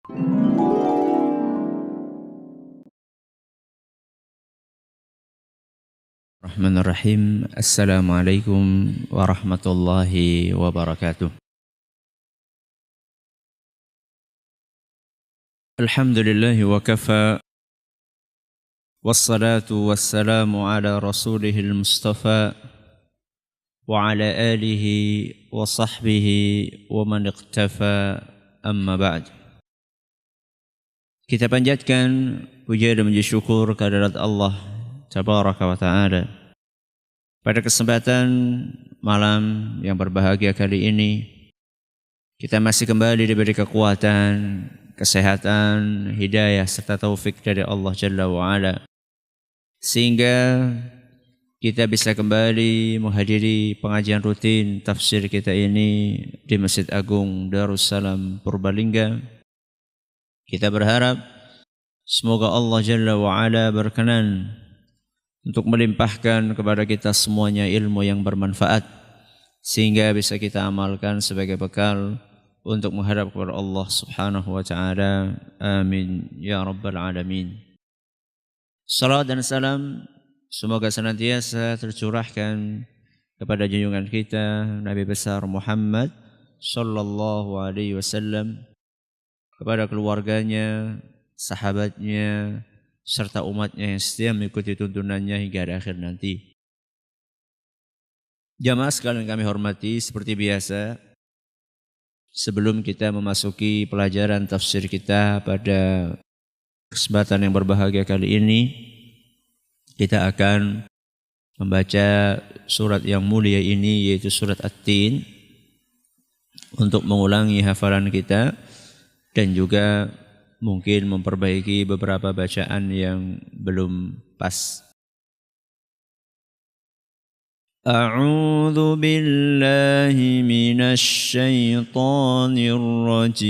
Bismillahirrahmanirrahim. Assalamualaikum warahmatullahi wabarakatuh. Alhamdulillahi wa kafa. Wassalatu wassalamu ala rasulihil mustafa wa ala alihi wa sahbihi wa man iqtafa, amma ba'd. Kita panjatkan puja dan puji syukur kehadirat Allah Tabaraka wa ta'ala. Pada kesempatan malam yang berbahagia kali ini, kita masih kembali diberi kekuatan, kesehatan, hidayah serta taufik dari Allah Jalla wa'ala, sehingga kita bisa kembali menghadiri pengajian rutin tafsir kita ini di Masjid Agung Darussalam Purbalingga. Kita berharap semoga Allah Jalla wa'ala berkenan untuk melimpahkan kepada kita semuanya ilmu yang bermanfaat, sehingga bisa kita amalkan sebagai bekal untuk menghadap kepada Allah Subhanahu wa ta'ala. Amin ya rabbal alamin. Salam dan salam semoga senantiasa tercurahkan kepada junjungan kita Nabi besar Muhammad sallallahu alaihi wasallam, kepada keluarganya, sahabatnya, serta umatnya yang setia mengikuti tuntunannya hingga akhir nanti. Jamaah sekalian kami hormati, seperti biasa, sebelum kita memasuki pelajaran tafsir kita pada kesempatan yang berbahagia kali ini, kita akan membaca surat yang mulia ini, yaitu surat At-Tin, untuk mengulangi hafalan kita dan juga mungkin memperbaiki beberapa bacaan yang belum pas. A'udzu billahi minasy syaithanir rajim.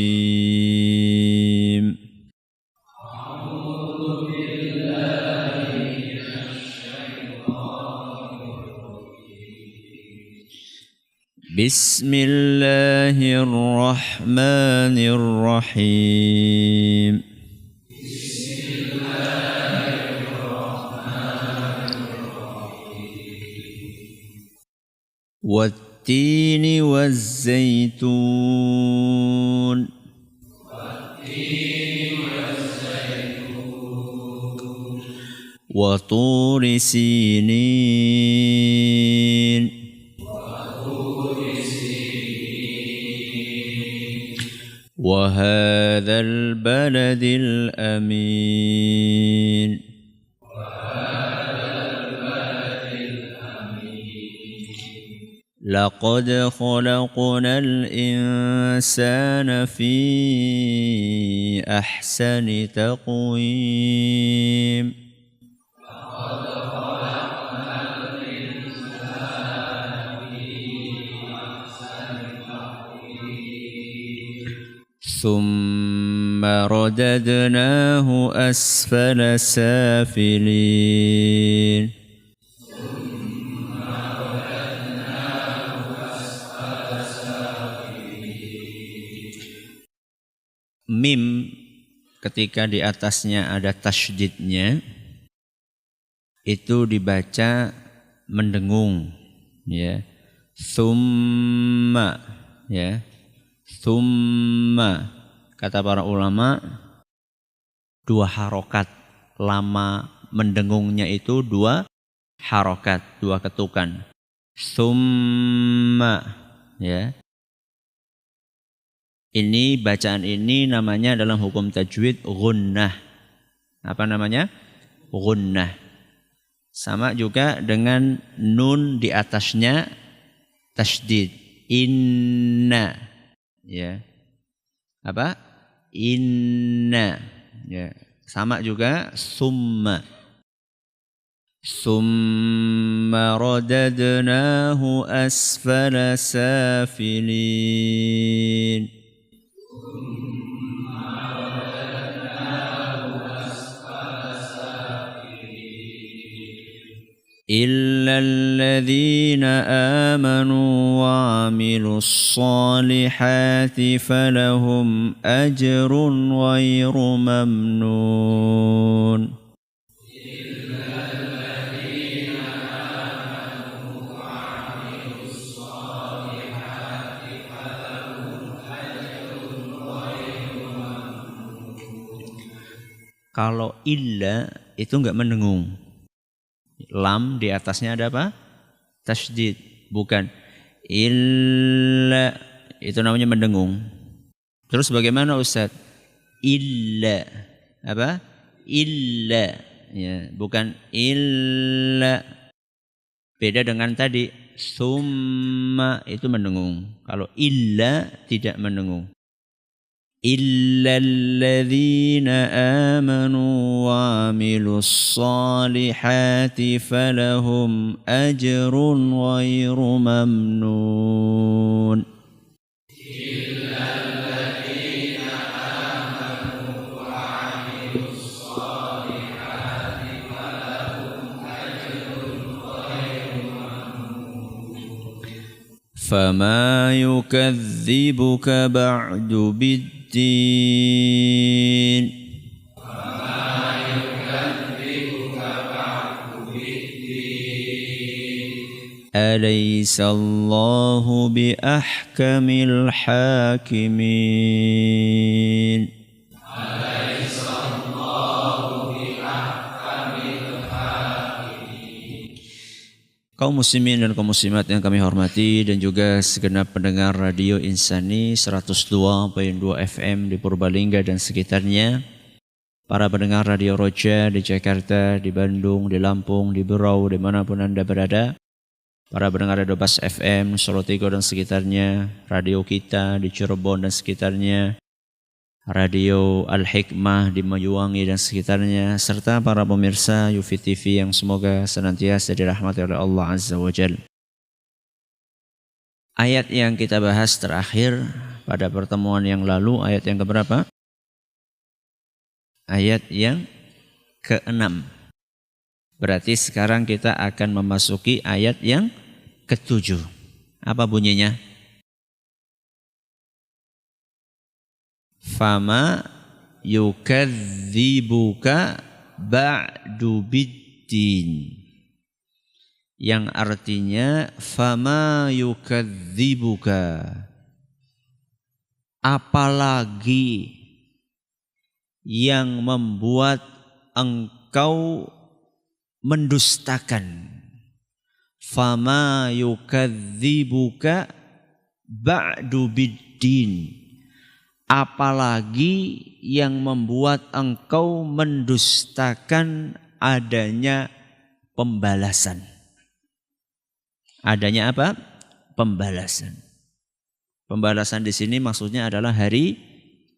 A'udzu billahi minasy syaithanir rajim. Bismillahirrahmanirrahim. Wat-tini waz-zaitun. Wa turi sinin. Wa hadzal baladil amin. Laqad khalaqnal insana fi ahsani taqwim. Thumma radadnahu asfala safilin. Mim ketika di atasnya ada tasydidnya itu dibaca mendengung, ya. Thumma, ya. Thumma, kata para ulama, dua harokat, lama mendengungnya itu dua harokat, dua ketukan. Thumma, ya. Ini bacaan ini namanya dalam hukum tajwid gunnah. Apa namanya? Gunnah. Sama juga dengan nun di atasnya tasydid. Inna. Ya. Apa? Inna. Ya. Sama juga summa. Summa radadnahu asfala safilin. إلا الذين آمنوا وعملوا وعملوا الصالحات فلهم أجر غير ممنون. Kalau illa itu enggak mendengung. Lam di atasnya ada apa? Tasydid. Bukan illa, itu namanya mendengung. Terus bagaimana Ustaz? Illa apa? Illa, ya, bukan illa. Beda dengan tadi summa, itu mendengung. Kalau illa tidak mendengung. إلا الذين آمنوا وعملوا الصالحات فلهم أجر غير ممنون. إلا الذين آمنوا وعملوا الصالحات فلهم أجر غير ممنون. فما يكذبك بعد بالدين وما يكذبك بعد بالدين أليس الله بأحكم الحاكمين. أليس الله بأحكم الحاكمين. Kaum muslimin dan kaum muslimat yang kami hormati dan juga segenap pendengar Radio Insani 102.2 FM di Purbalingga dan sekitarnya, para pendengar Radio Roja di Jakarta, di Bandung, di Lampung, di Berau, dimanapun Anda berada, para pendengar Radio Bas FM, Solo Tigo dan sekitarnya, radio kita di Cirebon dan sekitarnya, Radio Al-Hikmah di Mayuwangi dan sekitarnya, serta para pemirsa Yufi TV yang semoga senantiasa dirahmati oleh Allah Azza wa Jalla. Ayat yang kita bahas terakhir pada pertemuan yang lalu, ayat yang keberapa? Ayat yang ke-6. Berarti sekarang kita akan memasuki ayat yang ke-7. Apa bunyinya? Fama yukadzibuka ba'du biddin, yang artinya fama yukadzibuka, apalagi yang membuat engkau mendustakan. Fama yukadzibuka ba'du biddin, apalagi yang membuat engkau mendustakan adanya pembalasan. Adanya apa? Pembalasan. Pembalasan di sini maksudnya adalah hari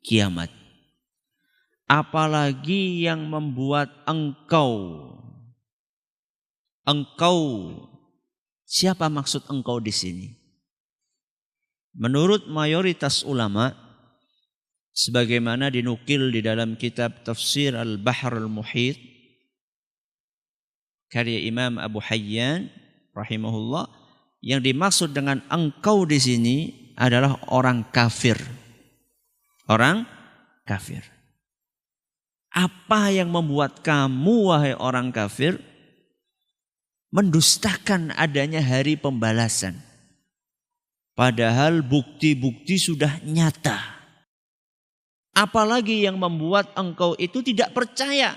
kiamat. Apalagi yang membuat engkau, siapa maksud engkau di sini? Menurut mayoritas ulama, sebagaimana dinukil di dalam kitab Tafsir Al-Bahr Al-Muhit karya Imam Abu Hayyan rahimahullah, yang dimaksud dengan engkau di sini adalah orang kafir. Orang kafir. Apa yang membuat kamu, wahai orang kafir, mendustakan adanya hari pembalasan? Padahal bukti-bukti sudah nyata. Apalagi yang membuat engkau itu tidak percaya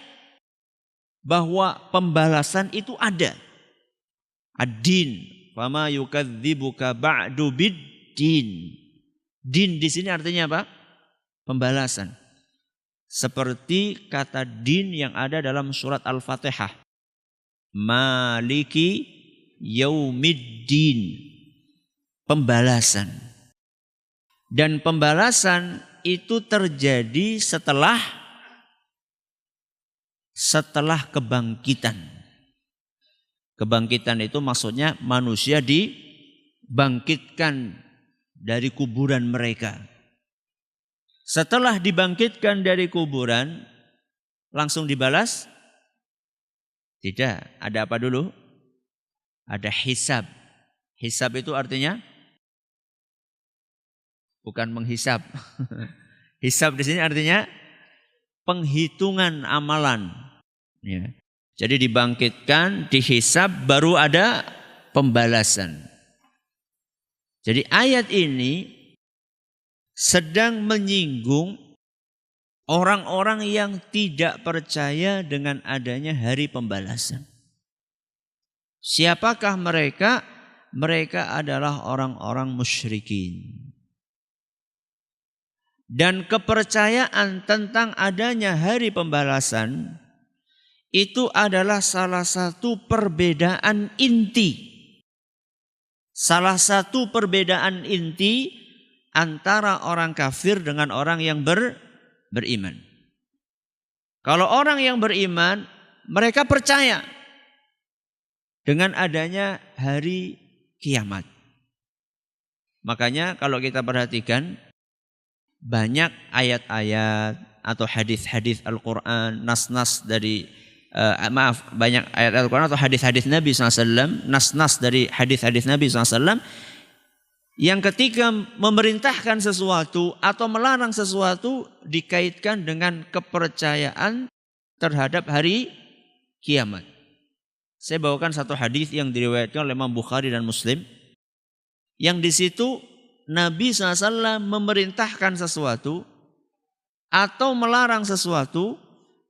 bahwa pembalasan itu ada. Ad-din, fama yukadzibuka ba'du bid-din. Din di sini artinya apa? Pembalasan. Seperti kata din yang ada dalam surat Al-Fatihah. Maliki yaumiddin. Pembalasan. Dan pembalasan itu terjadi setelah kebangkitan. Kebangkitan itu maksudnya manusia dibangkitkan dari kuburan mereka. Setelah dibangkitkan dari kuburan, langsung dibalas? Tidak. Ada apa dulu? Ada hisab. Hisab itu artinya bukan menghisab. Hisab di sini artinya penghitungan amalan. Ya. Jadi dibangkitkan, dihisab, baru ada pembalasan. Jadi ayat ini sedang menyinggung orang-orang yang tidak percaya dengan adanya hari pembalasan. Siapakah mereka? Mereka adalah orang-orang musyrikin. Dan kepercayaan tentang adanya hari pembalasan itu adalah salah satu perbedaan inti. Salah satu perbedaan inti antara orang kafir dengan orang yang beriman. Kalau orang yang beriman, mereka percaya dengan adanya hari kiamat. Makanya kalau kita perhatikan, banyak ayat-ayat atau hadis-hadis Al-Quran, nas-nas dari banyak ayat Al-Quran atau hadis-hadis Nabi SAW, nas-nas dari hadis-hadis Nabi SAW, yang ketika memerintahkan sesuatu atau melarang sesuatu dikaitkan dengan kepercayaan terhadap hari kiamat. Saya bawakan satu hadis yang diriwayatkan oleh Imam Bukhari dan Muslim, yang di situ Nabi SAW memerintahkan sesuatu atau melarang sesuatu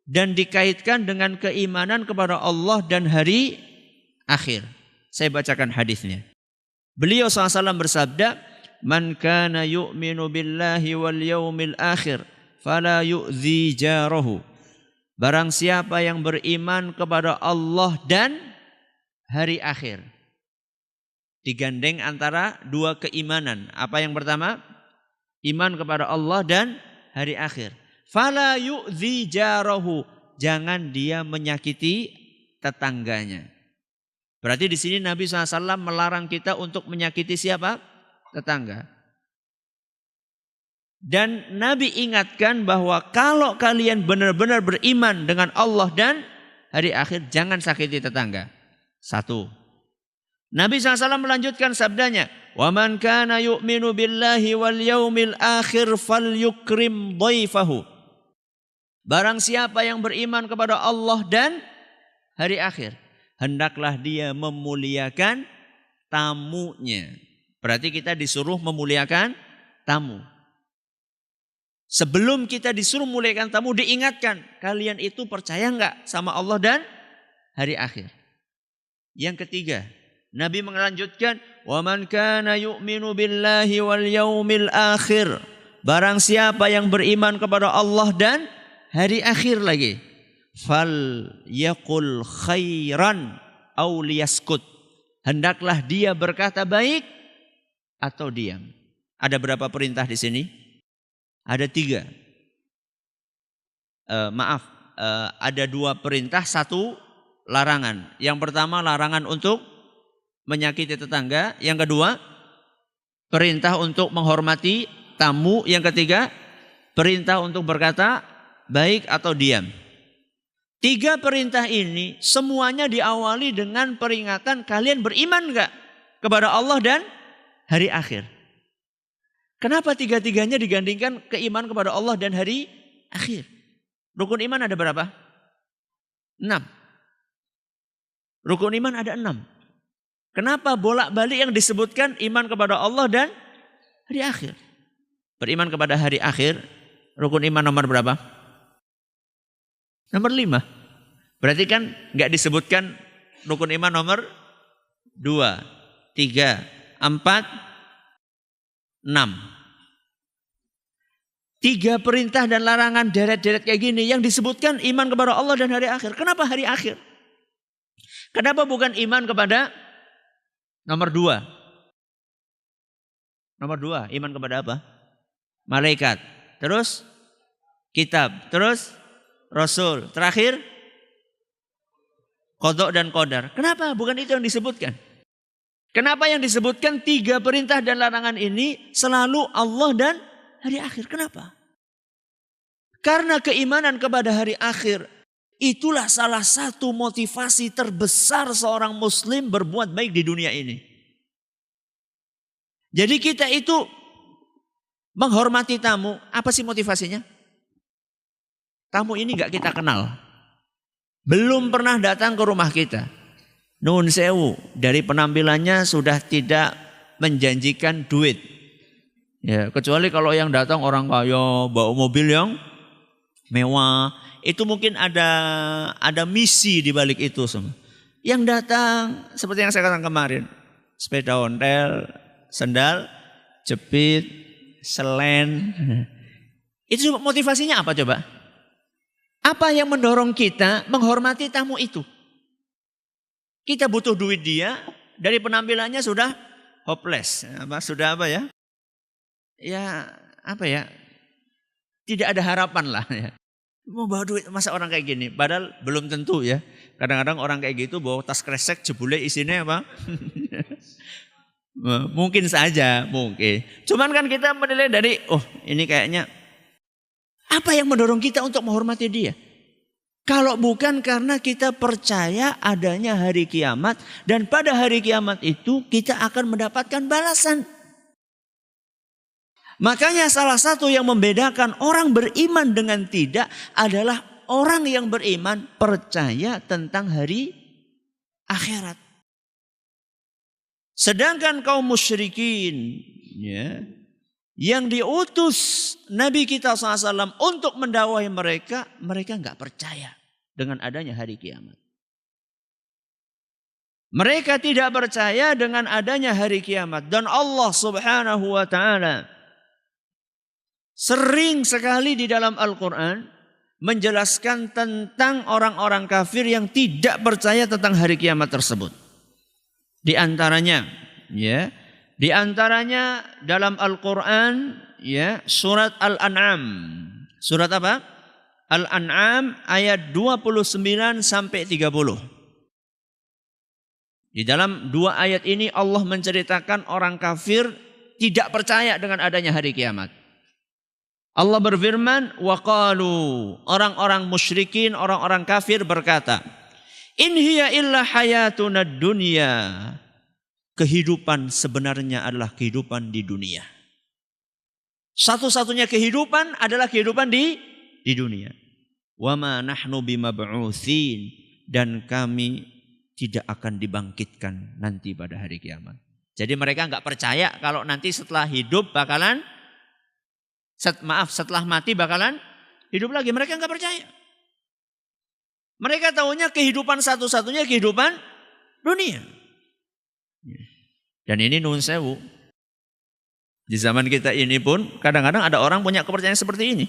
dan dikaitkan dengan keimanan kepada Allah dan hari akhir. Saya bacakan hadisnya. Beliau SAW bersabda, "Man kana yu'minu billahi wal yawmil akhir fala yu'zi jarahu." Barang siapa yang beriman kepada Allah dan hari akhir. Digandeng antara dua keimanan. Apa yang pertama? Iman kepada Allah dan hari akhir. Fala yu'zi jarahu. Jangan dia menyakiti tetangganya. Berarti di sini Nabi SAW melarang kita untuk menyakiti siapa? Tetangga. Dan Nabi ingatkan bahwa kalau kalian benar-benar beriman dengan Allah dan hari akhir, jangan sakiti tetangga. Satu. Nabi SAW melanjutkan sabdanya, "Wa man kana yu'minu billahi wal yaumil akhir falyukrim dhaifahu." Barang siapa yang beriman kepada Allah dan hari akhir, hendaklah dia memuliakan tamunya. Berarti kita disuruh memuliakan tamu. Sebelum kita disuruh memuliakan tamu, diingatkan, kalian itu percaya enggak sama Allah dan hari akhir? Yang ketiga, Nabi melanjutkan, "Wa man kana yu'minu billahi wal yaumil akhir." Barang siapa yang beriman kepada Allah dan hari akhir lagi, fal yaqul khairan aw liyaskut. Hendaklah dia berkata baik atau diam. Ada berapa perintah di sini? Ada 3. Ada 2 perintah, 1 larangan. Yang pertama larangan untuk menyakiti tetangga. Yang kedua, perintah untuk menghormati tamu. Yang ketiga, perintah untuk berkata baik atau diam. 3 perintah ini semuanya diawali dengan peringatan, kalian beriman enggak kepada Allah dan hari akhir? Kenapa 3-tiganya digandingkan keimanan kepada Allah dan hari akhir? Rukun iman ada berapa? 6. Rukun iman ada 6. Kenapa bolak-balik yang disebutkan iman kepada Allah dan hari akhir? Beriman kepada hari akhir, rukun iman nomor berapa? Nomor 5. Berarti kan enggak disebutkan rukun iman nomor 2, 3, 4, 6. 3 perintah dan larangan deret-deret kayak gini yang disebutkan iman kepada Allah dan hari akhir. Kenapa hari akhir? Kenapa bukan iman kepada nomor 2? Nomor 2, iman kepada apa? Malaikat. Terus kitab. Terus Rasul. Terakhir qada dan qadar. Kenapa bukan itu yang disebutkan? Kenapa yang disebutkan 3 perintah dan larangan ini selalu Allah dan hari akhir? Kenapa? Karena keimanan kepada hari akhir itulah salah satu motivasi terbesar seorang muslim berbuat baik di dunia ini. Jadi kita itu Menghormati tamu, apa sih motivasinya? Tamu ini nggak kita kenal. Belum pernah datang ke rumah kita. Nun sewu, dari penampilannya sudah tidak menjanjikan duit. Ya, kecuali kalau yang datang orang kaya, bawa mobil yang mewah, itu mungkin ada misi di balik itu semua. Yang datang seperti yang saya katakan kemarin, sepeda ontel, sendal, jepit, selen. Itu motivasinya apa coba? Apa yang mendorong kita menghormati tamu itu? Kita butuh duit dia, dari penampilannya sudah hopeless. Sudah apa ya? Ya apa ya? Tidak ada harapan lah ya. Mau bawa duit masa orang kayak gini? Padahal belum tentu ya. Kadang-kadang orang kayak gitu bawa tas kresek jebule isinya apa? Mungkin saja, mungkin. Cuman kan kita menilai dari, oh ini kayaknya. Apa yang mendorong kita untuk menghormati dia? Kalau bukan karena kita percaya adanya hari kiamat. Dan pada hari kiamat itu kita akan mendapatkan balasan. Makanya salah satu yang membedakan orang beriman dengan tidak adalah orang yang beriman percaya tentang hari akhirat. Sedangkan kaum musyrikin ya, yang diutus Nabi kita SAW untuk mendakwahi mereka, mereka nggak percaya dengan adanya hari kiamat. Mereka tidak percaya dengan adanya hari kiamat. Dan Allah Subhanahu wa ta'ala sering sekali di dalam Al-Quran menjelaskan tentang orang-orang kafir yang tidak percaya tentang hari kiamat tersebut. Di antaranya, ya, di antaranya dalam Al-Quran, ya, surat Al-An'am. Surat apa? Al-An'am ayat 29 sampai 30. Di dalam dua ayat ini Allah menceritakan orang kafir tidak percaya dengan adanya hari kiamat. Allah berfirman, waqalu, orang-orang musyrikin, orang-orang kafir berkata, in hiya illa hayatuna dunya. Kehidupan sebenarnya adalah kehidupan di dunia. Satu-satunya kehidupan adalah kehidupan di dunia. Wa ma nahnu bimab'utsin, dan kami tidak akan dibangkitkan nanti pada hari kiamat. Jadi mereka enggak percaya kalau nanti setelah hidup bakalan setelah mati bakalan hidup lagi. Mereka enggak percaya. Mereka tahunya kehidupan satu-satunya kehidupan dunia. Dan ini nun sewu. Di zaman kita ini pun kadang-kadang ada orang punya kepercayaan seperti ini.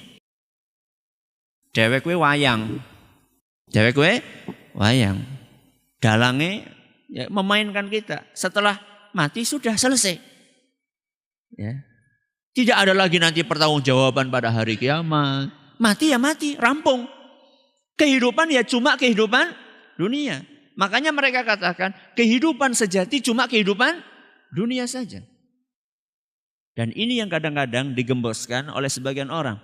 Dewek we wayang. Dewek we wayang. Dalange ya, memainkan kita. Setelah mati sudah selesai. Ya. Tidak ada lagi nanti pertanggungjawaban pada hari kiamat. Mati ya mati, rampung. Kehidupan ya cuma kehidupan dunia. Makanya mereka katakan kehidupan sejati cuma kehidupan dunia saja. Dan ini yang kadang-kadang digemboskan oleh sebagian orang.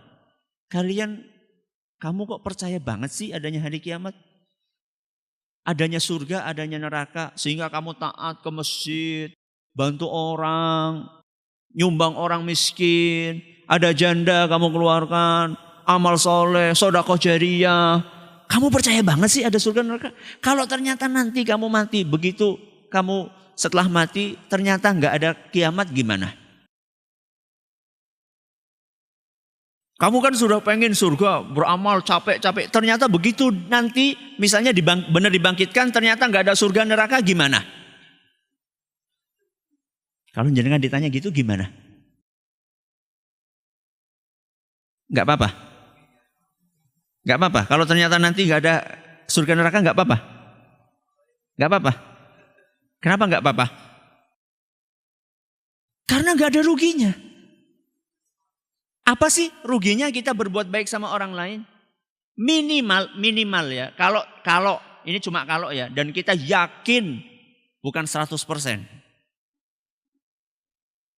Kamu kok percaya banget sih adanya hari kiamat? Adanya surga, adanya neraka. Sehingga kamu taat ke masjid, bantu orang, nyumbang orang miskin, ada janda kamu keluarkan, amal soleh, sedekah jariyah. Kamu percaya banget sih ada surga neraka? Kalau ternyata nanti kamu mati, begitu kamu setelah mati ternyata nggak ada kiamat gimana? Kamu kan sudah pengen surga, beramal capek-capek. Ternyata begitu nanti misalnya benar dibangkitkan ternyata nggak ada surga neraka gimana? Kalau jenengan ditanya gitu gimana? Nggak apa-apa. Nggak apa-apa. Kalau ternyata nanti nggak ada surga neraka nggak apa-apa. Nggak apa-apa. Kenapa nggak apa-apa? Karena nggak ada ruginya. Apa sih ruginya kita berbuat baik sama orang lain? Minimal ya. Kalau ini cuma kalau ya. Dan kita yakin bukan 100%.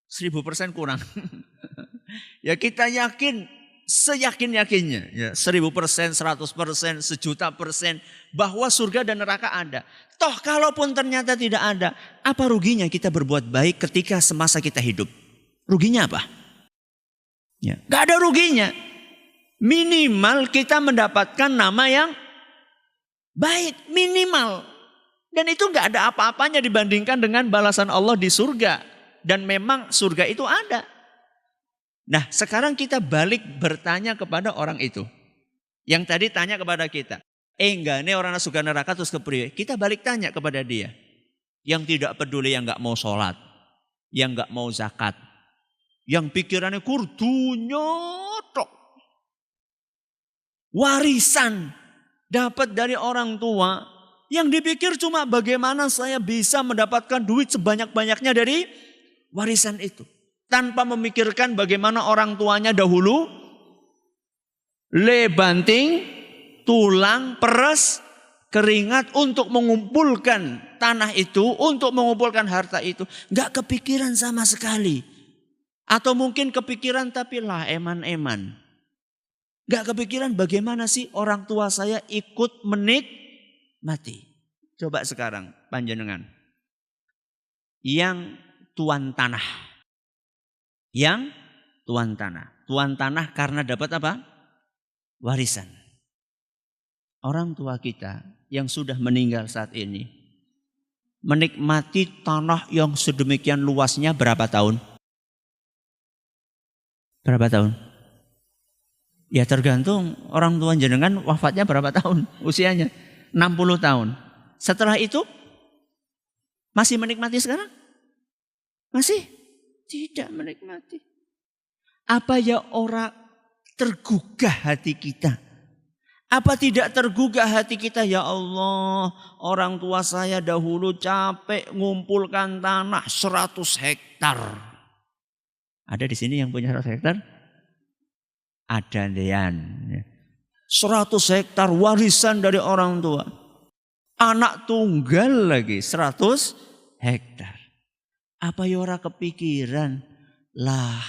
1000% kurang. Ya kita yakin seyakin-yakinnya. Ya, 1000%, 100%, 1.000.000%. Bahwa surga dan neraka ada. Toh kalaupun ternyata tidak ada. Apa ruginya kita berbuat baik ketika semasa kita hidup? Ruginya apa? Ya, gak ada ruginya. Minimal kita mendapatkan nama yang baik, minimal. Dan itu gak ada apa-apanya dibandingkan dengan balasan Allah di surga. Dan memang surga itu ada. Nah, sekarang kita balik bertanya kepada orang itu. Yang tadi tanya kepada kita. Enggak, ini orang surga neraka terus kepriwe. Kita balik tanya kepada dia. Yang tidak peduli, yang gak mau sholat. Yang gak mau zakat. Yang pikirannya kurdunya tok. Warisan dapat dari orang tua. Yang dipikir cuma bagaimana saya bisa mendapatkan duit sebanyak-banyaknya dari warisan itu. Tanpa memikirkan bagaimana orang tuanya dahulu banting, tulang, peres, keringat untuk mengumpulkan tanah itu, untuk mengumpulkan harta itu. Gak kepikiran sama sekali. Atau mungkin kepikiran tapi lah eman-eman. Gak kepikiran bagaimana sih orang tua saya ikut menikmati. Coba sekarang panjenengan. Yang tuan tanah. Yang tuan tanah. Tuan tanah karena dapat apa? Warisan. Orang tua kita yang sudah meninggal saat ini. Menikmati tanah yang sedemikian luasnya berapa tahun? Berapa tahun? Ya tergantung orang tua jenengan wafatnya berapa tahun usianya. 60 tahun. Setelah itu masih menikmati sekarang? Masih? Tidak menikmati. Apa ya orang tergugah hati kita? Apa tidak tergugah hati kita? Ya Allah, orang tua saya dahulu capek ngumpulkan tanah 100 hektar. Ada di sini yang punya 100 hektar? Ada Dean. 100 hektar warisan dari orang tua. Anak tunggal lagi 100 hektar. Apa ya ora kepikiran? Lah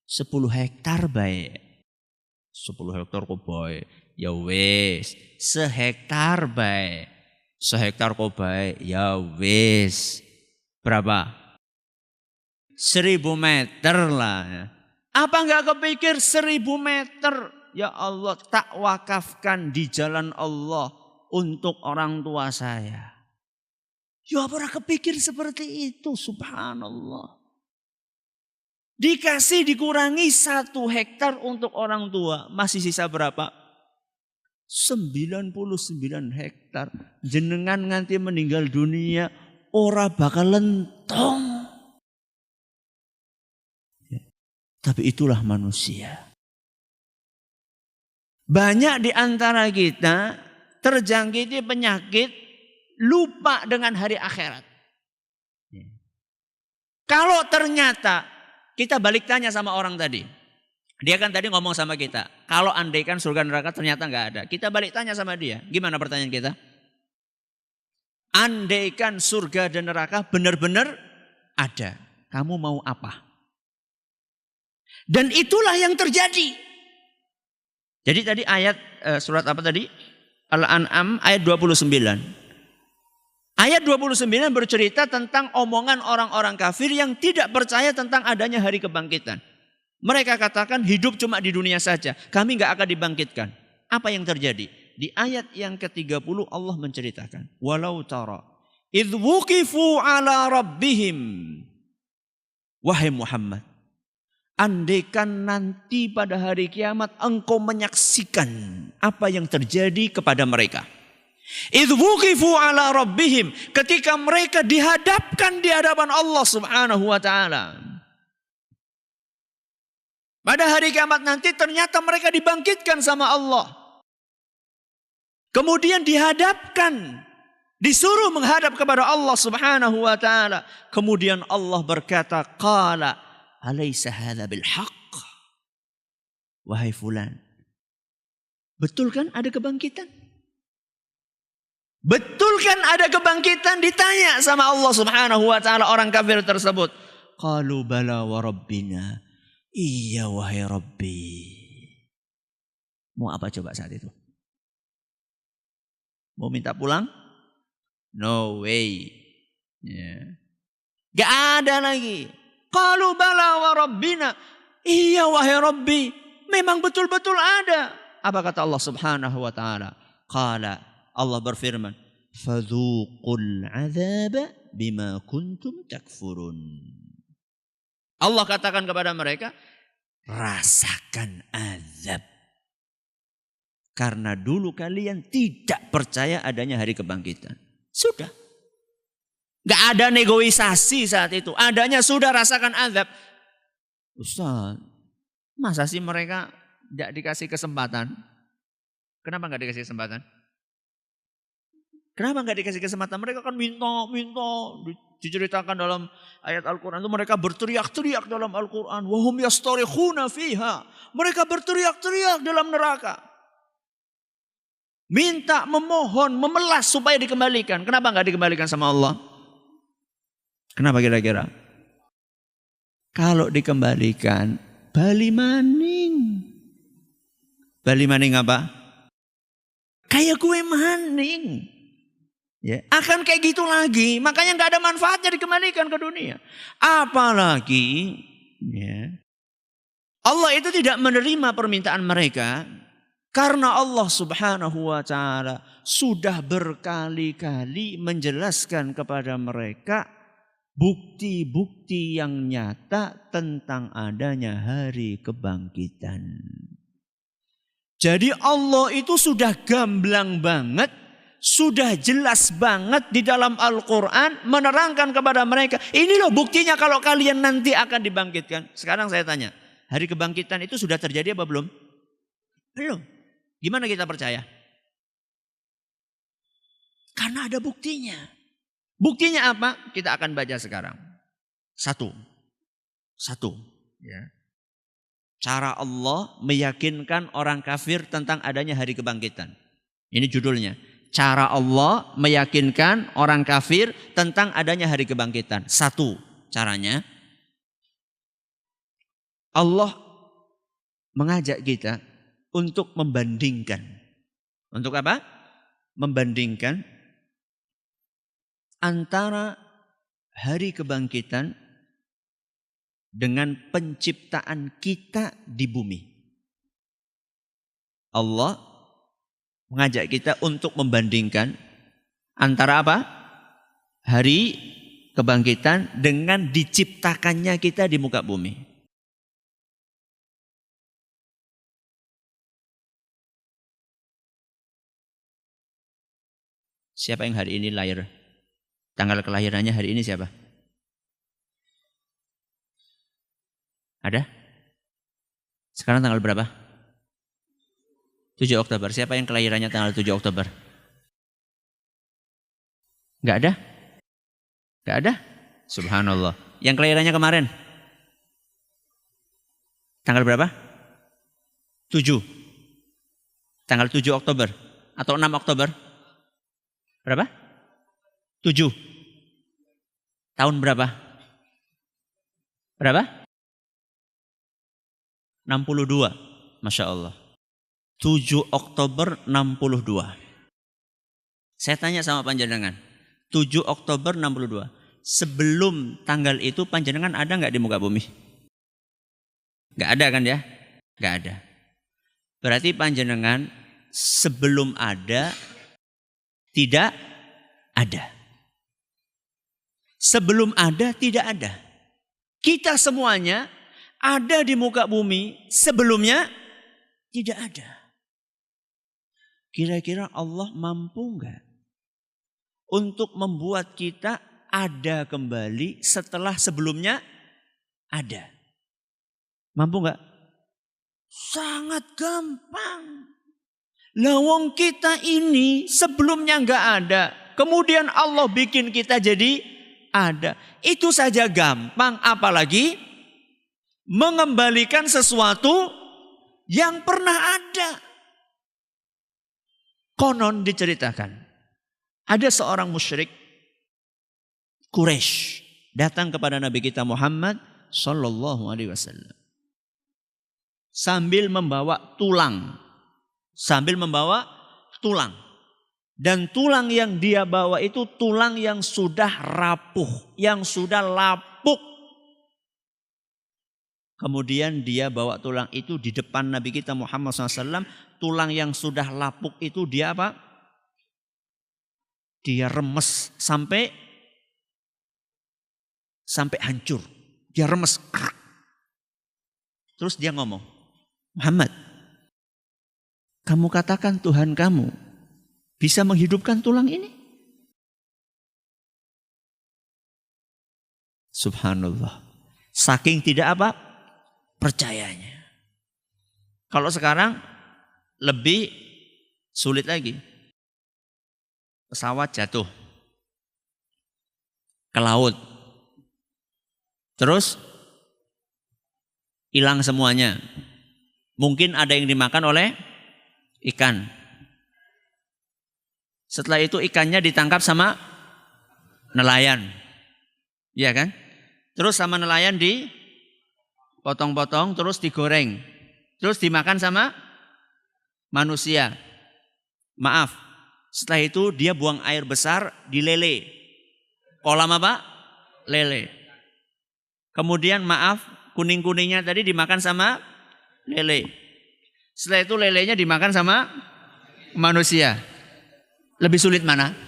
10 hektar baik. 10 hektar kok baik. Ya wis, sehektar baik. Sehektar kok baik. Ya wis. Berapa? 1000 meter lah. Apa enggak kepikir 1000 meter? Ya Allah, tak wakafkan di jalan Allah untuk orang tua saya. Ya pernah kepikir seperti itu, subhanallah. Dikasih dikurangi 1 hektar untuk orang tua. Masih sisa berapa? 99 hektar. Jenengan nganti meninggal dunia, ora bakal lentong. Tapi itulah manusia. Banyak di antara kita terjangkiti penyakit lupa dengan hari akhirat. Kalau ternyata kita balik tanya sama orang tadi. Dia kan tadi ngomong sama kita. Kalau andaikan surga neraka ternyata nggak ada. Kita balik tanya sama dia. Gimana pertanyaan kita? Andaikan surga dan neraka benar-benar ada. Kamu mau apa? Dan itulah yang terjadi. Jadi tadi ayat surat apa tadi? Al-An'am ayat 29. Ayat 29 bercerita tentang omongan orang-orang kafir yang tidak percaya tentang adanya hari kebangkitan. Mereka katakan hidup cuma di dunia saja. Kami gak akan dibangkitkan. Apa yang terjadi? Di ayat yang ke-30 Allah menceritakan. Walau tara idh wuqifu ala rabbihim. Wahai Muhammad. Andaikan nanti pada hari kiamat engkau menyaksikan apa yang terjadi kepada mereka. Idh wuqifu ala rabbihim. Ketika mereka dihadapkan di hadapan Allah subhanahu wa ta'ala. Pada hari kiamat nanti ternyata mereka dibangkitkan sama Allah. Kemudian dihadapkan. Disuruh menghadap kepada Allah subhanahu wa ta'ala. Kemudian Allah berkata, Qala alaysa hadha bilhaq. Wahai fulan. Betul kan ada kebangkitan? Betul kan ada kebangkitan? Ditanya sama Allah subhanahu wa ta'ala orang kafir tersebut. Qalu bala wa rabbina. Iya wahai Rabbi. Mau apa coba saat itu? Mau minta pulang? No way. Gak ada lagi. Qalu bala wa rabbina. Iya wahai Rabbi, memang betul-betul ada. Apa kata Allah Subhanahu wa taala? Qala, Allah berfirman, fadzuqul adzaba bima kuntum takfurun. Allah katakan kepada mereka, rasakan azab. Karena dulu kalian tidak percaya adanya hari kebangkitan. Sudah. Gak ada negosiasi saat itu. Adanya sudah rasakan azab. Ustaz, masa sih mereka tidak dikasih kesempatan? Kenapa gak dikasih kesempatan? Kenapa gak dikasih kesempatan? Mereka kan minta. Diceritakan dalam ayat Al-Quran itu mereka berteriak-teriak dalam Al-Quran. Wahum yastarikhuna fiha. Mereka berteriak-teriak dalam neraka. Minta, memohon, memelas supaya dikembalikan. Kenapa gak dikembalikan sama Allah? Kenapa kira-kira? Kalau dikembalikan, bali maning. Bali maning apa? Kayak kue maning. Ya, akan kayak gitu lagi. Makanya nggak ada manfaatnya dikembalikan ke dunia. Apalagi ya, Allah itu tidak menerima permintaan mereka. Karena Allah Subhanahu wa ta'ala sudah berkali-kali menjelaskan kepada mereka bukti-bukti yang nyata tentang adanya hari kebangkitan. Jadi Allah itu sudah gamblang banget, sudah jelas banget di dalam Al-Quran menerangkan kepada mereka. Ini loh buktinya kalau kalian nanti akan dibangkitkan. Sekarang saya tanya, hari kebangkitan itu sudah terjadi apa belum? Belum. Gimana kita percaya? Karena ada buktinya. Buktinya apa? Kita akan baca sekarang. Satu. Ya. Cara Allah meyakinkan orang kafir tentang adanya hari kebangkitan. Ini judulnya. Cara Allah meyakinkan orang kafir tentang adanya hari kebangkitan. Satu caranya. Allah mengajak kita untuk membandingkan. Untuk apa? Membandingkan antara hari kebangkitan dengan penciptaan kita di bumi. Allah mengajak kita untuk membandingkan antara apa? Hari kebangkitan dengan diciptakannya kita di muka bumi. Siapa yang hari ini lahir? Tanggal kelahirannya hari ini siapa? Ada? Sekarang tanggal berapa? 7 Oktober. Siapa yang kelahirannya tanggal 7 Oktober? Enggak ada? Enggak ada? Subhanallah. Yang kelahirannya kemarin? Tanggal berapa? 7. Tanggal 7 Oktober atau 6 Oktober? Berapa? 7. Tahun berapa? Berapa? 62. Masya Allah. 7 Oktober 62. Saya tanya sama panjenengan. 7 Oktober 62. Sebelum tanggal itu panjenengan ada nggak di muka bumi? Nggak ada kan ya? Nggak ada. Berarti panjenengan sebelum ada tidak ada. Sebelum ada tidak ada. Kita semuanya ada di muka bumi, sebelumnya tidak ada. Kira-kira Allah mampu enggak untuk membuat kita ada kembali setelah sebelumnya ada? Mampu enggak? Sangat gampang. Lawang kita ini sebelumnya enggak ada. Kemudian Allah bikin kita jadi ada. Itu saja gampang, apalagi mengembalikan sesuatu yang pernah ada. Konon diceritakan, ada seorang musyrik Quraisy datang kepada Nabi kita Muhammad sallallahu alaihi wasallam sambil membawa tulang. Dan tulang yang dia bawa itu tulang yang sudah rapuh, yang sudah lapuk. Kemudian dia bawa tulang itu di depan Nabi kita Muhammad SAW. Tulang yang sudah lapuk itu dia apa? Dia remes sampai hancur. Dia remes. Terus dia ngomong, Muhammad, kamu katakan Tuhan kamu bisa menghidupkan tulang ini? Subhanallah. Saking tidak apa? Percayanya. Kalau sekarang lebih sulit lagi. Pesawat jatuh ke laut. Terus hilang semuanya. Mungkin ada yang dimakan oleh ikan. Setelah itu ikannya ditangkap sama nelayan. Iya kan? Terus sama nelayan dipotong-potong, terus digoreng. Terus dimakan sama manusia. Maaf, setelah itu dia buang air besar di lele. Kolam apa? Lele. Kemudian maaf, kuning-kuningnya tadi dimakan sama lele. Setelah itu lelenya dimakan sama manusia. Lebih sulit mana?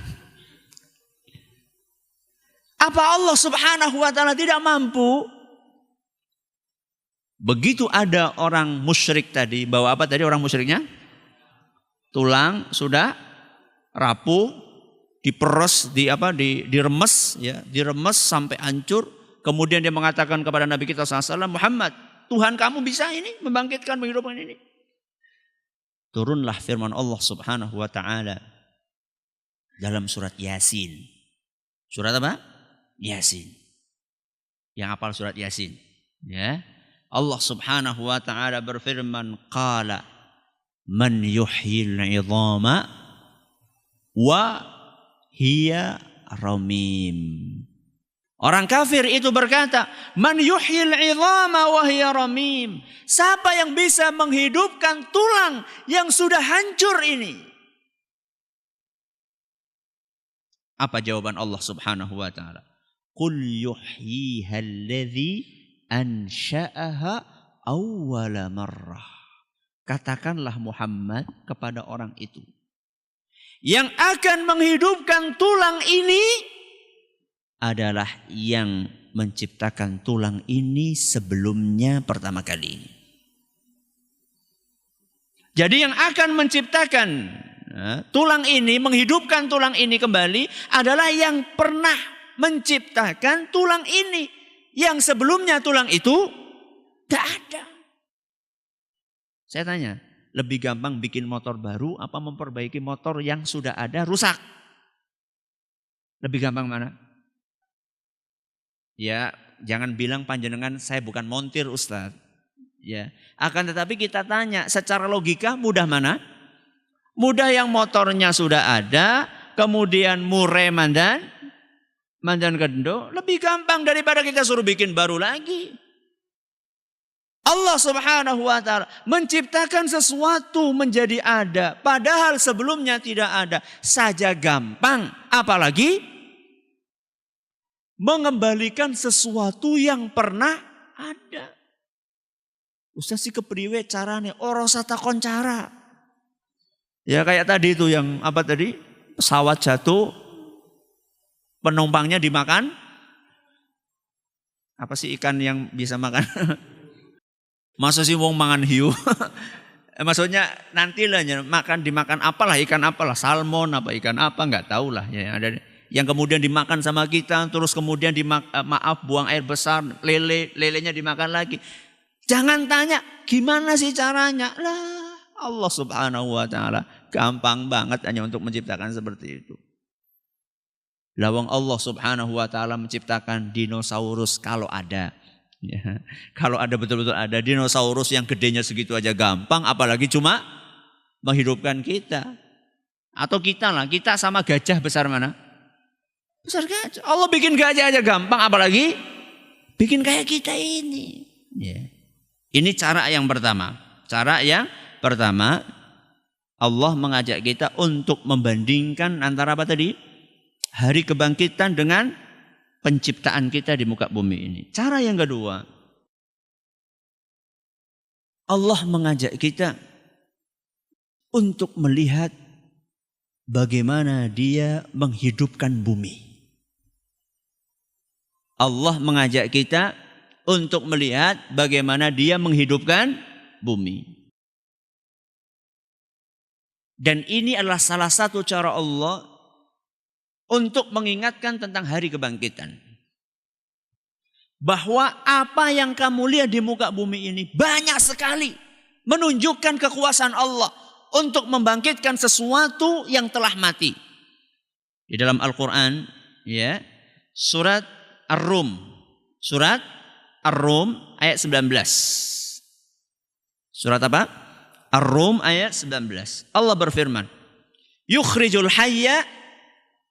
Apa Allah Subhanahu wa ta'ala tidak mampu? Begitu ada orang musyrik tadi, bawa apa tadi orang musyriknya? Tulang sudah rapuh, diperes, diremes ya, diremes sampai hancur. Kemudian dia mengatakan kepada Nabi kita SAW, Muhammad, Tuhan kamu bisa ini membangkitkan, menghidupkan ini. Turunlah firman Allah Subhanahu wa ta'ala dalam surat Yasin. Surat apa? Yasin. Yang hafal surat Yasin, ya. Allah Subhanahu wa ta'ala berfirman, qala man yuhyil 'idhama wa hiya ramim. Orang kafir itu berkata, man yuhyil 'idhama wa hiya ramim. Siapa yang bisa menghidupkan tulang yang sudah hancur ini? Apa jawaban Allah Subhanahu wa ta'ala? Qul yuhyiha alladhi ansha'aha awwala marrah. Katakanlah Muhammad kepada orang itu, yang akan menghidupkan tulang ini adalah yang menciptakan tulang ini sebelumnya pertama kali. Jadi yang akan menciptakan tulang ini, menghidupkan tulang ini kembali adalah yang pernah menciptakan tulang ini. Yang sebelumnya tulang itu tidak ada. Saya tanya, lebih gampang bikin motor baru apa memperbaiki motor yang sudah ada rusak? Lebih gampang mana? Ya, jangan bilang panjenengan saya bukan montir Ustaz. Ya, akan tetapi kita tanya secara logika mudah mana? Mudah yang motornya sudah ada, kemudian murah mandan kendo, lebih gampang daripada kita suruh bikin baru lagi. Allah Subhanahu wa ta'ala menciptakan sesuatu menjadi ada, padahal sebelumnya tidak ada, saja gampang, apalagi mengembalikan sesuatu yang pernah ada. Ustaz sih kepriwe caranya, ora usah takon cara. Ya kayak tadi itu yang apa tadi? Pesawat jatuh, penumpangnya dimakan. Apa sih ikan yang bisa makan? Masa sih wong mangan hiu? Maksudnya nantilah dimakan apalah, ikan apalah, salmon apa ikan apa nggak tahu lah ya, ada yang kemudian dimakan sama kita, terus kemudian buang air besar, lelenya dimakan lagi. Jangan tanya gimana sih caranya. Lah Allah Subhanahu wa ta'ala gampang banget hanya untuk menciptakan seperti itu. Lawang Allah Subhanahu wa ta'ala menciptakan dinosaurus kalau ada. Ya, kalau ada betul-betul ada dinosaurus yang gedenya segitu aja gampang, apalagi cuma menghidupkan kita. Atau kita sama gajah besar mana? Besar gajah. Allah bikin gajah aja gampang, apalagi bikin kayak kita ini. Ya. Ini cara yang pertama. Cara yang pertama, Allah mengajak kita untuk membandingkan antara apa tadi? Hari kebangkitan dengan penciptaan kita di muka bumi ini. Cara yang kedua, Allah mengajak kita untuk melihat bagaimana Dia menghidupkan bumi. Allah mengajak kita untuk melihat bagaimana Dia menghidupkan bumi. Dan ini adalah salah satu cara Allah untuk mengingatkan tentang hari kebangkitan. Bahwa apa yang kamu lihat di muka bumi ini banyak sekali menunjukkan kekuasaan Allah untuk membangkitkan sesuatu yang telah mati. Di dalam Al-Quran, ya, surat Ar-Rum. Surat Ar-Rum ayat 19. Surat apa? Ar-Rum ayat 19. Allah berfirman, yukhrijul hayya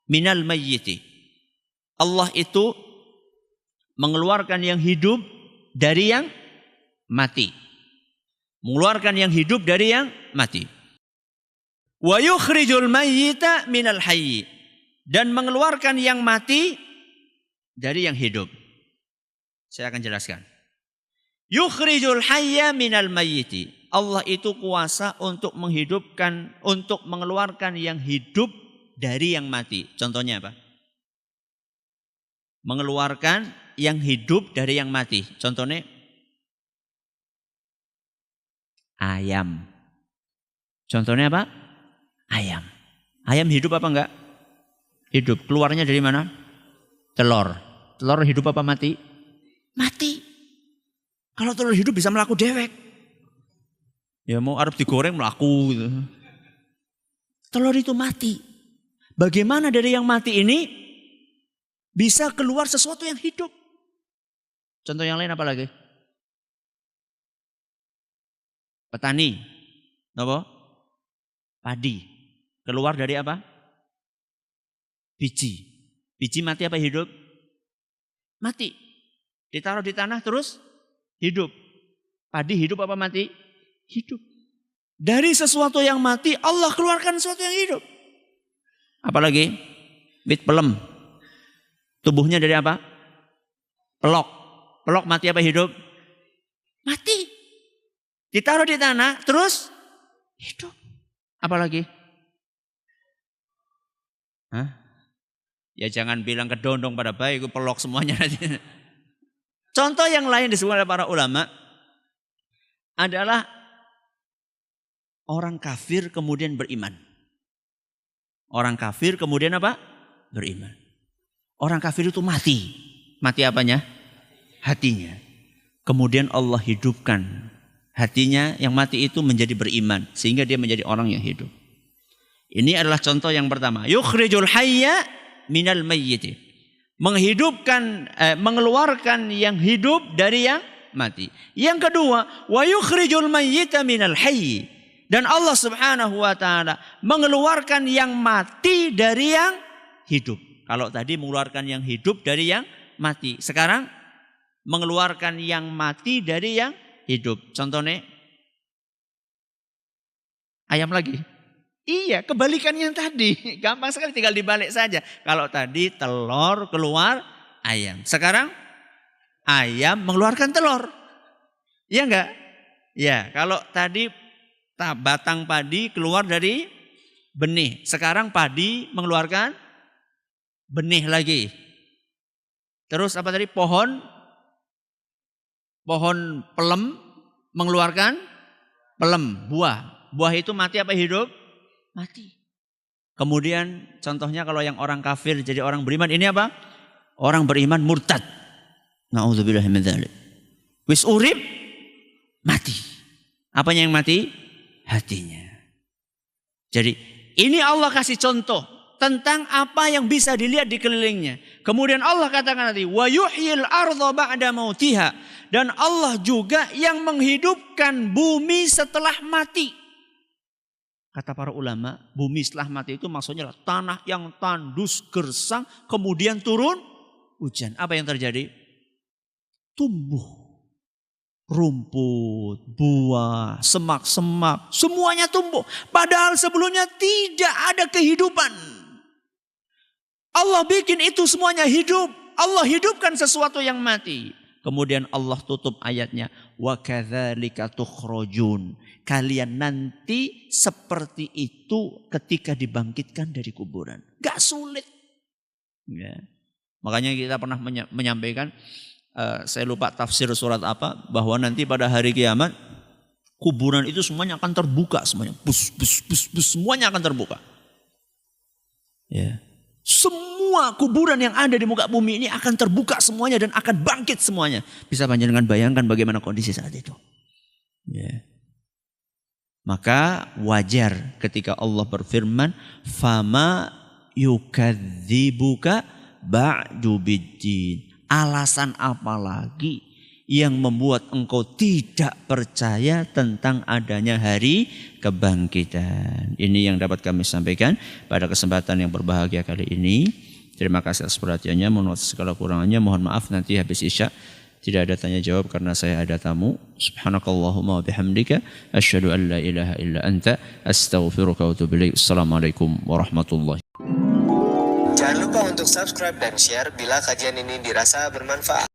minal mayyiti. Allah itu mengeluarkan yang hidup dari yang mati. Mengeluarkan yang hidup dari yang mati. Wa yukhrijul mayyita minal hayyi. Dan mengeluarkan yang mati dari yang hidup. Saya akan jelaskan. Yukhrijul hayya minal mayyiti. Allah itu kuasa untuk menghidupkan, untuk mengeluarkan yang hidup dari yang mati. Contohnya apa? Mengeluarkan yang hidup dari yang mati. Contohnya ayam. Contohnya apa? Ayam. Ayam hidup apa enggak? Hidup. Keluarnya dari mana? Telur. Telur hidup apa mati? Mati. Kalau telur hidup bisa melaku dewek. Ya mau arep digoreng melaku gitu. Telur itu mati. Bagaimana dari yang mati ini bisa keluar sesuatu yang hidup? Contoh yang lain apa lagi? Petani. Apa? Padi. Keluar dari apa? Biji. Biji mati apa hidup? Mati. Ditaruh di tanah terus hidup. Padi hidup apa mati? Hidup. Dari sesuatu yang mati Allah keluarkan sesuatu yang hidup. Apalagi? Bit pelem. Tubuhnya dari apa? Pelok. Pelok mati apa hidup? Mati. Ditaruh di tanah terus hidup. Apalagi? Hah? Ya jangan bilang kedondong pada bayi, itu pelok semuanya. Contoh yang lain disebut oleh para ulama adalah orang kafir kemudian beriman. Orang kafir kemudian apa? Beriman. Orang kafir itu mati. Mati apanya? Hatinya. Kemudian Allah hidupkan hatinya yang mati itu menjadi beriman. Sehingga dia menjadi orang yang hidup. Ini adalah contoh yang pertama. Yukhrijul hayya minal mayyiti. Menghidupkan, mengeluarkan yang hidup dari yang mati. Yang kedua, wa yukhrijul mayyita minal hayyi. Dan Allah Subhanahu wa taala mengeluarkan yang mati dari yang hidup. Kalau tadi mengeluarkan yang hidup dari yang mati. Sekarang mengeluarkan yang mati dari yang hidup. Contohnya ayam lagi. Iya, kebalikan yang tadi. Gampang sekali, tinggal dibalik saja. Kalau tadi telur keluar ayam. Sekarang ayam mengeluarkan telur. Iya enggak? Ya, kalau tadi batang padi keluar dari benih. Sekarang padi mengeluarkan benih lagi. Terus apa tadi? Pohon pelem mengeluarkan pelem, buah. Buah itu mati apa hidup? Mati. Kemudian contohnya kalau yang orang kafir jadi orang beriman, ini apa? Orang beriman murtad. Na'udzubillahi min dzalik. Wis urip mati. Apanya yang mati? Hatinya. Jadi ini Allah kasih contoh tentang apa yang bisa dilihat di kelilingnya. Kemudian Allah katakan nanti wa yuhyil ardha ba'da mautiha, dan Allah juga yang menghidupkan bumi setelah mati. Kata para ulama, bumi setelah mati itu maksudnya adalah tanah yang tandus gersang kemudian turun hujan. Apa yang terjadi? Tumbuh. Rumput, buah, semak-semak, semuanya tumbuh. Padahal sebelumnya tidak ada kehidupan. Allah bikin itu semuanya hidup. Allah hidupkan sesuatu yang mati. Kemudian Allah tutup ayatnya, wa kadzalika tukhrajun. Kalian nanti seperti itu ketika dibangkitkan dari kuburan. Gak sulit. Ya. Makanya kita pernah menyampaikan, saya lupa tafsir surat apa, bahwa nanti pada hari kiamat kuburan itu semuanya akan terbuka semuanya. Bus, semuanya akan terbuka. Ya. Semua kuburan yang ada di muka bumi ini akan terbuka semuanya dan akan bangkit semuanya. Bisa panjenengan bayangkan bagaimana kondisi saat itu. Ya. Maka wajar ketika Allah berfirman, "Fama yukadzibuka ba'du biddin." Alasan apa lagi yang membuat engkau tidak percaya tentang adanya hari kebangkitan? Ini yang dapat kami sampaikan pada kesempatan yang berbahagia kali ini. Terima kasih atas perhatiannya. Mohon maaf segala kurangannya. Mohon maaf nanti habis Isya tidak ada tanya jawab karena saya ada tamu. Subhanakallahumma wa bihamdika asyhadu an la ilaha illa anta astaghfiruka wa atubu ilaik. Assalamualaikum warahmatullahi. Jangan lupa untuk subscribe dan share bila kajian ini dirasa bermanfaat.